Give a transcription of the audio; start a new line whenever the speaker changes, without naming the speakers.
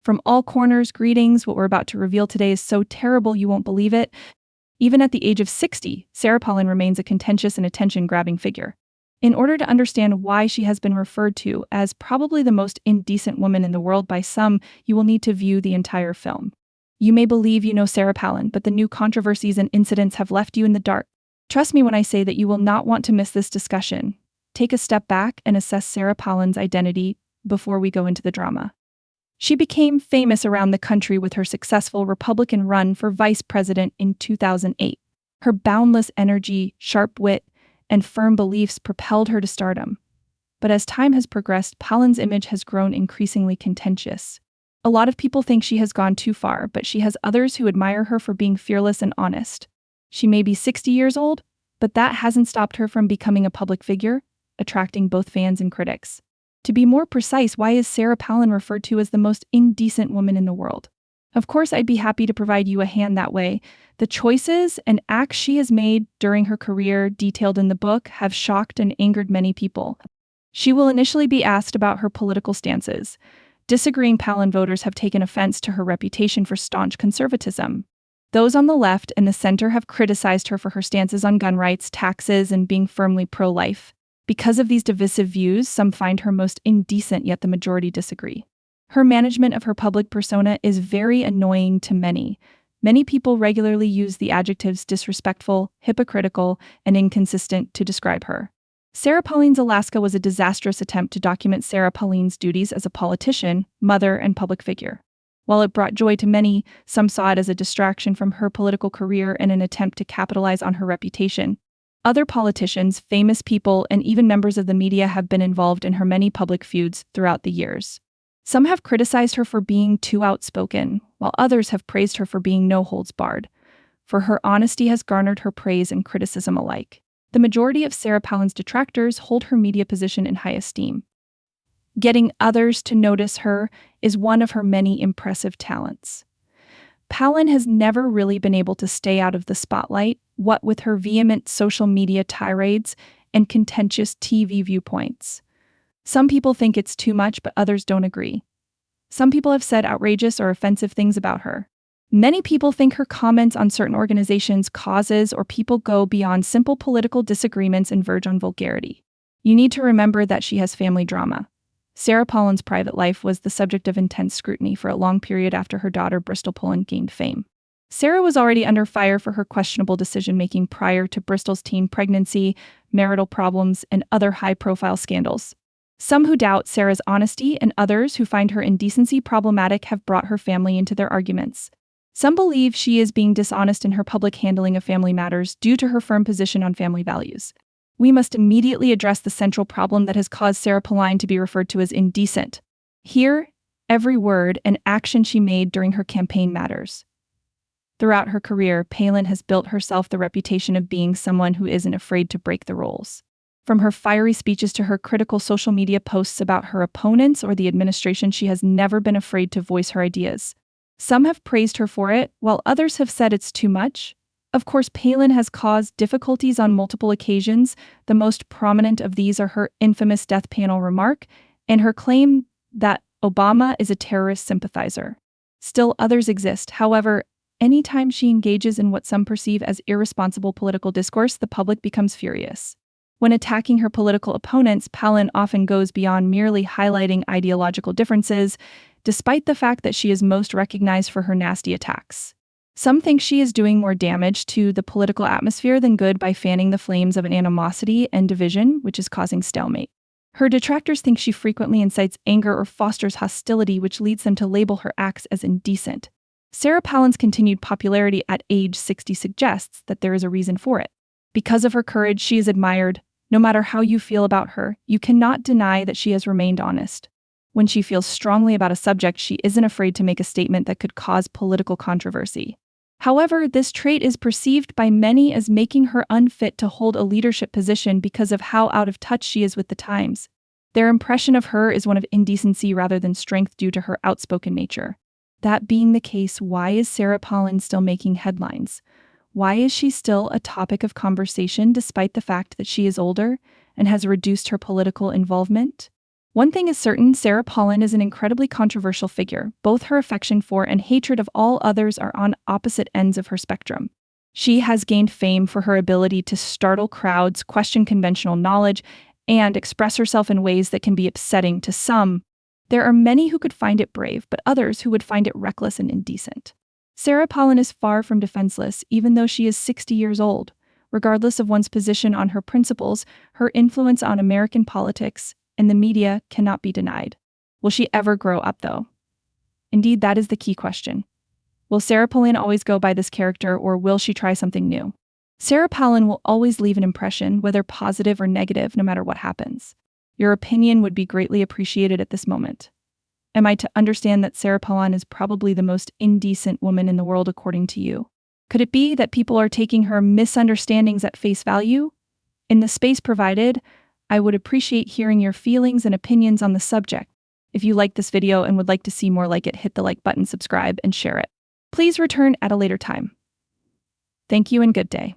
From all corners, greetings. What we're about to reveal today is so terrible you won't believe it. Even at the age of 60, Sarah Palin remains a contentious and attention-grabbing figure. In order to understand why she has been referred to as probably the most indecent woman in the world by some, you will need to view the entire film. You may believe you know Sarah Palin, but the new controversies and incidents have left you in the dark. Trust me when I say that you will not want to miss this discussion. Take a step back and assess Sarah Palin's identity before we go into the drama. She became famous around the country with her successful Republican run for vice president in 2008. Her boundless energy, sharp wit, and firm beliefs propelled her to stardom. But as time has progressed, Palin's image has grown increasingly contentious. A lot of people think she has gone too far, but she has others who admire her for being fearless and honest. She may be 60 years old, but that hasn't stopped her from becoming a public figure, attracting both fans and critics. To be more precise, why is Sarah Palin referred to as the most indecent woman in the world? Of course, I'd be happy to provide you a hand that way. The choices and acts she has made during her career, detailed in the book, have shocked and angered many people. She will initially be asked about her political stances. Disagreeing Palin voters have taken offense to her reputation for staunch conservatism. Those on the left and the center have criticized her for her stances on gun rights, taxes, and being firmly pro-life. Because of these divisive views, some find her most indecent, yet the majority disagree. Her management of her public persona is very annoying to many. Many people regularly use the adjectives disrespectful, hypocritical, and inconsistent to describe her. Sarah Palin's Alaska was a disastrous attempt to document Sarah Palin's duties as a politician, mother, and public figure. While it brought joy to many, some saw it as a distraction from her political career and an attempt to capitalize on her reputation. Other politicians, famous people, and even members of the media have been involved in her many public feuds throughout the years. Some have criticized her for being too outspoken, while others have praised her for being no-holds-barred. For her honesty has garnered her praise and criticism alike. The majority of Sarah Palin's detractors hold her media position in high esteem. Getting others to notice her is one of her many impressive talents. Palin has never really been able to stay out of the spotlight, what with her vehement social media tirades and contentious TV viewpoints. Some people think it's too much, but others don't agree. Some people have said outrageous or offensive things about her. Many people think her comments on certain organizations, causes, or people go beyond simple political disagreements and verge on vulgarity. You need to remember that she has family drama. Sarah Palin's private life was the subject of intense scrutiny for a long period after her daughter Bristol Palin gained fame. Sarah was already under fire for her questionable decision-making prior to Bristol's teen pregnancy, marital problems, and other high-profile scandals. Some who doubt Sarah's honesty and others who find her indecency problematic have brought her family into their arguments. Some believe she is being dishonest in her public handling of family matters due to her firm position on family values. We must immediately address the central problem that has caused Sarah Palin to be referred to as indecent. Here, every word and action she made during her campaign matters. Throughout her career, Palin has built herself the reputation of being someone who isn't afraid to break the rules. From her fiery speeches to her critical social media posts about her opponents or the administration, she has never been afraid to voice her ideas. Some have praised her for it, while others have said it's too much. Of course, Palin has caused difficulties on multiple occasions. The most prominent of these are her infamous death panel remark and her claim that Obama is a terrorist sympathizer. Still, others exist. However, anytime she engages in what some perceive as irresponsible political discourse, the public becomes furious. When attacking her political opponents, Palin often goes beyond merely highlighting ideological differences, despite the fact that she is most recognized for her nasty attacks. Some think she is doing more damage to the political atmosphere than good by fanning the flames of an animosity and division, which is causing stalemate. Her detractors think she frequently incites anger or fosters hostility, which leads them to label her acts as indecent. Sarah Palin's continued popularity at age 60 suggests that there is a reason for it. Because of her courage, she is admired. No matter how you feel about her, you cannot deny that she has remained honest. When she feels strongly about a subject, she isn't afraid to make a statement that could cause political controversy. However, this trait is perceived by many as making her unfit to hold a leadership position because of how out of touch she is with the times. Their impression of her is one of indecency rather than strength due to her outspoken nature. That being the case, why is Sarah Palin still making headlines? Why is she still a topic of conversation despite the fact that she is older and has reduced her political involvement? One thing is certain, Sarah Palin is an incredibly controversial figure. Both her affection for and hatred of all others are on opposite ends of her spectrum. She has gained fame for her ability to startle crowds, question conventional knowledge, and express herself in ways that can be upsetting to some. There are many who could find it brave, but others who would find it reckless and indecent. Sarah Palin is far from defenseless, even though she is 60 years old. Regardless of one's position on her principles, her influence on American politics and the media cannot be denied. Will she ever grow up, though? Indeed, that is the key question. Will Sarah Palin always go by this character, or will she try something new? Sarah Palin will always leave an impression, whether positive or negative, no matter what happens. Your opinion would be greatly appreciated at this moment. Am I to understand that Sarah Palin is probably the most indecent woman in the world according to you? Could it be that people are taking her misunderstandings at face value? In the space provided, I would appreciate hearing your feelings and opinions on the subject. If you like this video and would like to see more like it, hit the like button, subscribe, and share it. Please return at a later time. Thank you and good day.